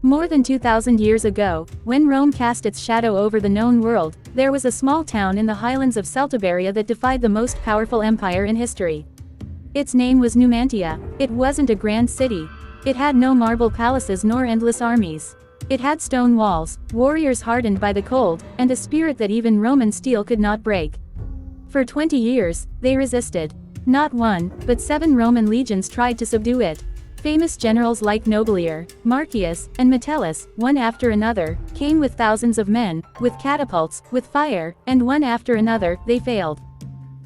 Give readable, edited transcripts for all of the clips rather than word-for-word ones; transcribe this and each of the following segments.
More than 2,000 years ago, when Rome cast its shadow over the known world, there was a small town in the highlands of Celtiberia that defied the most powerful empire in history. Its name was Numantia. It wasn't a grand city. It had no marble palaces nor endless armies. It had stone walls, warriors hardened by the cold, and a spirit that even Roman steel could not break. For 20 years, they resisted. Not one, but 7 Roman legions tried to subdue it. Famous generals like Nobilier, Marcius, and Metellus, one after another, came with thousands of men, with catapults, with fire, and one after another, they failed.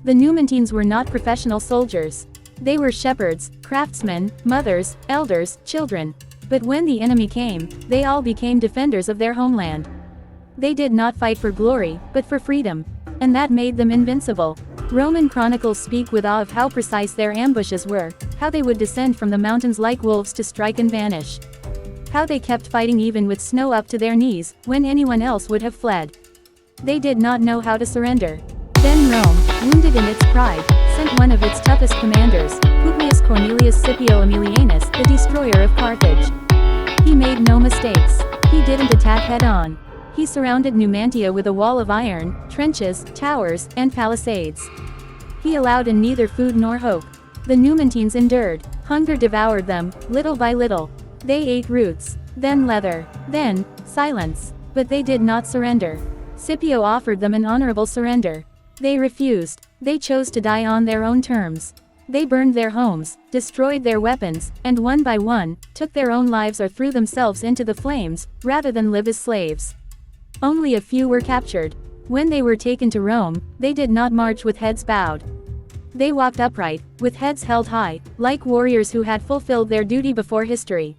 The Numantines were not professional soldiers. They were shepherds, craftsmen, mothers, elders, children. But when the enemy came, they all became defenders of their homeland. They did not fight for glory, but for freedom. And that made them invincible. Roman chronicles speak with awe of how precise their ambushes were, how they would descend from the mountains like wolves to strike and vanish. How they kept fighting even with snow up to their knees, when anyone else would have fled. They did not know how to surrender. Then Rome, wounded in its pride, sent one of its toughest commanders, Publius Cornelius Scipio Aemilianus, the destroyer of Carthage. He made no mistakes. He didn't attack head-on. He surrounded Numantia with a wall of iron, trenches, towers, and palisades. He allowed in neither food nor hope. The Numantines endured. Hunger devoured them, little by little. They ate roots, then leather, then silence. But they did not surrender. Scipio offered them an honorable surrender. They refused. They chose to die on their own terms. They burned their homes, destroyed their weapons, and one by one, took their own lives or threw themselves into the flames, rather than live as slaves. Only a few were captured. When they were taken to Rome, they did not march with heads bowed. They walked upright, with heads held high, like warriors who had fulfilled their duty before history.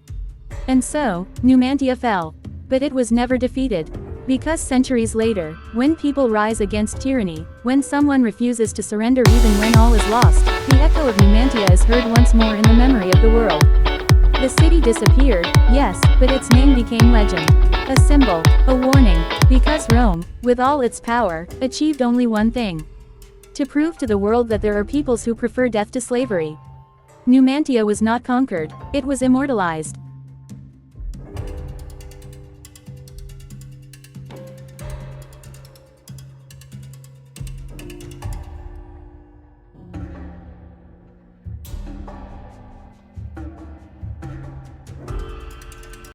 And so, Numantia fell. But it was never defeated. Because centuries later, when people rise against tyranny, when someone refuses to surrender even when all is lost, the echo of Numantia is heard once more in the memory of the world. The city disappeared, yes, but its name became legend. A symbol, a warning, because Rome, with all its power, achieved only one thing. To prove to the world that there are peoples who prefer death to slavery. Numantia was not conquered, it was immortalized.